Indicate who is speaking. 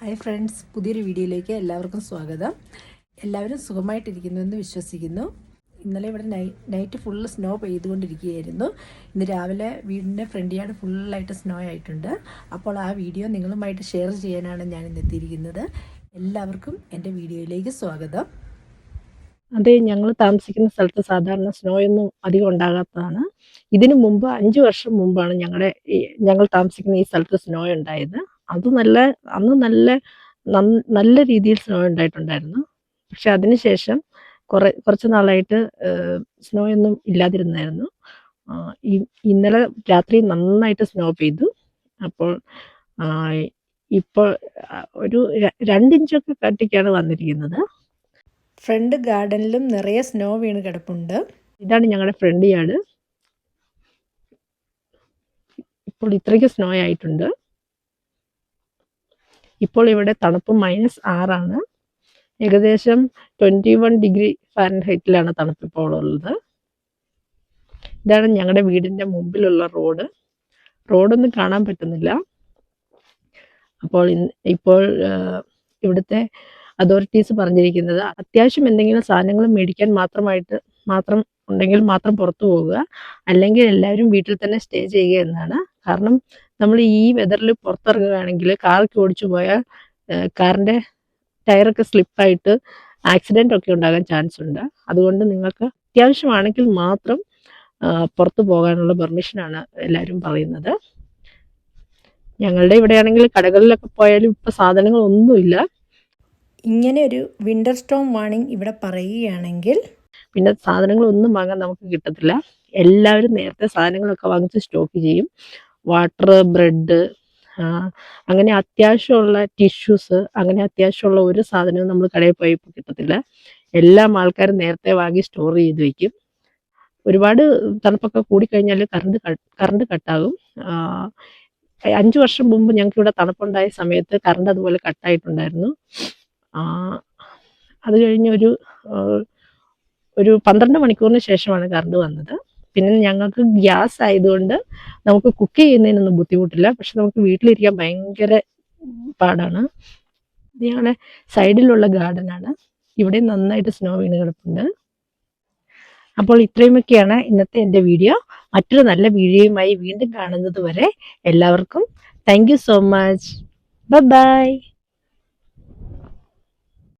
Speaker 1: Hi friends, പുതിയൊരു വീഡിയോയിലേക്ക് എല്ലാവർക്കും സ്വാഗതം. എല്ലാവരും സുഖമായിട്ടിരിക്കുന്നുവെന്ന് വിശ്വസിക്കുന്നു. ഇന്നലെ ഇവിടെ നൈറ്റ് ഫുള്ള് സ്നോ പെയ്തുകൊണ്ടിരിക്കുകയായിരുന്നു. ഇന്ന് രാവിലെ വീടിൻ്റെ ഫ്രണ്ട് യാർഡ് ഫുള്ളായിട്ട് സ്നോ ആയിട്ടുണ്ട്. അപ്പോൾ ആ വീഡിയോ നിങ്ങളുമായിട്ട് ഷെയർ ചെയ്യാനാണ് ഞാൻ ഇന്ന് എത്തിയിരിക്കുന്നത്. എല്ലാവർക്കും എൻ്റെ വീഡിയോയിലേക്ക് സ്വാഗതം.
Speaker 2: അതെ, ഞങ്ങൾ താമസിക്കുന്ന സ്ഥലത്ത് സാധാരണ സ്നോയൊന്നും അധികം ഉണ്ടാകാത്തതാണ്. ഇതിനു മുമ്പ് 5 വർഷം മുമ്പാണ് ഞങ്ങൾ താമസിക്കുന്ന ഈ സ്ഥലത്ത് സ്നോ ഉണ്ടായത്. അത് അന്ന് നല്ല രീതിയിൽ സ്നോ ഉണ്ടായിട്ടുണ്ടായിരുന്നു. പക്ഷെ അതിനുശേഷം കുറച്ച് നാളായിട്ട് സ്നോയൊന്നും ഇല്ലാതിരുന്നായിരുന്നു. ഇന്നലെ രാത്രി നന്നായിട്ട് സ്നോ പെയ്തു. അപ്പോൾ ഇപ്പോൾ ഒരു 2 ഇഞ്ചൊക്കെ കട്ടിക്കാണ് വന്നിരിക്കുന്നത്.
Speaker 1: ഫ്രണ്ട് ഗാർഡനിലും നിറയെ സ്നോ വീണ് കിടപ്പുണ്ട്.
Speaker 2: ഇതാണ് ഞങ്ങളുടെ ഫ്രണ്ട് യാർഡ്. ഇപ്പോൾ ഇത്രയ്ക്ക് സ്നോ ആയിട്ടുണ്ട്. ഇപ്പോൾ ഇവിടെ തണുപ്പ് -6 ഏകദേശം 21 ഡിഗ്രി ഫാരൻഹൈറ്റിലാണ് തണുപ്പ് ഇപ്പോൾ ഉള്ളത്. ഇതാണ് ഞങ്ങളുടെ വീടിൻ്റെ മുമ്പിലുള്ള റോഡൊന്നും കാണാൻ പറ്റുന്നില്ല. ഇപ്പോൾ ഇവിടുത്തെ അതോറിറ്റീസ് പറഞ്ഞിരിക്കുന്നത് അത്യാവശ്യം എന്തെങ്കിലും സാധനങ്ങൾ മേടിക്കാൻ മാത്രം ഉണ്ടെങ്കിൽ മാത്രം പുറത്തു പോകുക, അല്ലെങ്കിൽ എല്ലാവരും വീട്ടിൽ തന്നെ സ്റ്റേ ചെയ്യുക എന്നാണ്. കാരണം നമ്മൾ ഈ വെതറിൽ പുറത്തിറങ്ങുകയാണെങ്കിൽ കാറൊക്കെ ഓടിച്ചു പോയാൽ കാറിൻ്റെ ടയറൊക്കെ സ്ലിപ്പായിട്ട് ആക്സിഡൻ്റ് ഒക്കെ ഉണ്ടാകാൻ ചാൻസ് ഉണ്ട്. അതുകൊണ്ട് നിങ്ങൾക്ക് അത്യാവശ്യമാണെങ്കിൽ മാത്രം പുറത്തു പോകാനുള്ള പെർമിഷനാണ് എല്ലാവരും പറയുന്നത്. ഞങ്ങളുടെ ഇവിടെയാണെങ്കിൽ കടകളിലൊക്കെ പോയാലും ഇപ്പോൾ സാധനങ്ങളൊന്നുമില്ല.
Speaker 1: ഇങ്ങനെ ഒരു വിൻ്റർ സ്റ്റോം വാർണിംഗ് ഇവിടെ പറയുകയാണെങ്കിൽ
Speaker 2: പിന്നെ സാധനങ്ങളൊന്നും വാങ്ങാൻ നമുക്ക് കിട്ടത്തില്ല. എല്ലാവരും നേരത്തെ സാധനങ്ങളൊക്കെ വാങ്ങിച്ച് സ്റ്റോക്ക് ചെയ്യും. വാട്ടർ, ബ്രെഡ്, അങ്ങനെ അത്യാവശ്യമുള്ള ടിഷ്യൂസ്, അങ്ങനെ അത്യാവശ്യമുള്ള ഒരു സാധനവും നമ്മൾ കടയിൽ പോയപ്പോൾ കിട്ടത്തില്ല. എല്ലാം ആൾക്കാരും നേരത്തെ വാങ്ങി സ്റ്റോർ ചെയ്ത് വയ്ക്കും. ഒരുപാട് തണുപ്പൊക്കെ കൂടിക്കഴിഞ്ഞാൽ കറണ്ട് കട്ടാകും. 5 വർഷം മുമ്പ് ഞങ്ങൾക്ക് ഇവിടെ തണുപ്പുണ്ടായ സമയത്ത് കറണ്ട് അതുപോലെ കട്ടായിട്ടുണ്ടായിരുന്നു. അത് കഴിഞ്ഞ് ഒരു 12 മണിക്കൂറിന് ശേഷമാണ് കറണ്ട് വന്നത്. പിന്നെ ഞങ്ങൾക്ക് ഗ്യാസ് ആയതുകൊണ്ട് നമുക്ക് കുക്ക് ചെയ്യുന്നതിനൊന്നും ബുദ്ധിമുട്ടില്ല. പക്ഷെ നമുക്ക് വീട്ടിലിരിക്കാൻ ഭയങ്കര പാടാണ്. ഇത് ഞങ്ങളുടെ സൈഡിലുള്ള ഗാർഡനാണ്. ഇവിടെ നന്നായിട്ട് സ്നോ വീണ് കിടപ്പുണ്ട്. അപ്പോൾ ഇത്രയുമൊക്കെയാണ് ഇന്നത്തെ എൻ്റെ വീഡിയോ. മറ്റൊരു നല്ല വീഡിയോയുമായി വീണ്ടും കാണുന്നത് വരെ എല്ലാവർക്കും thank you so much. By.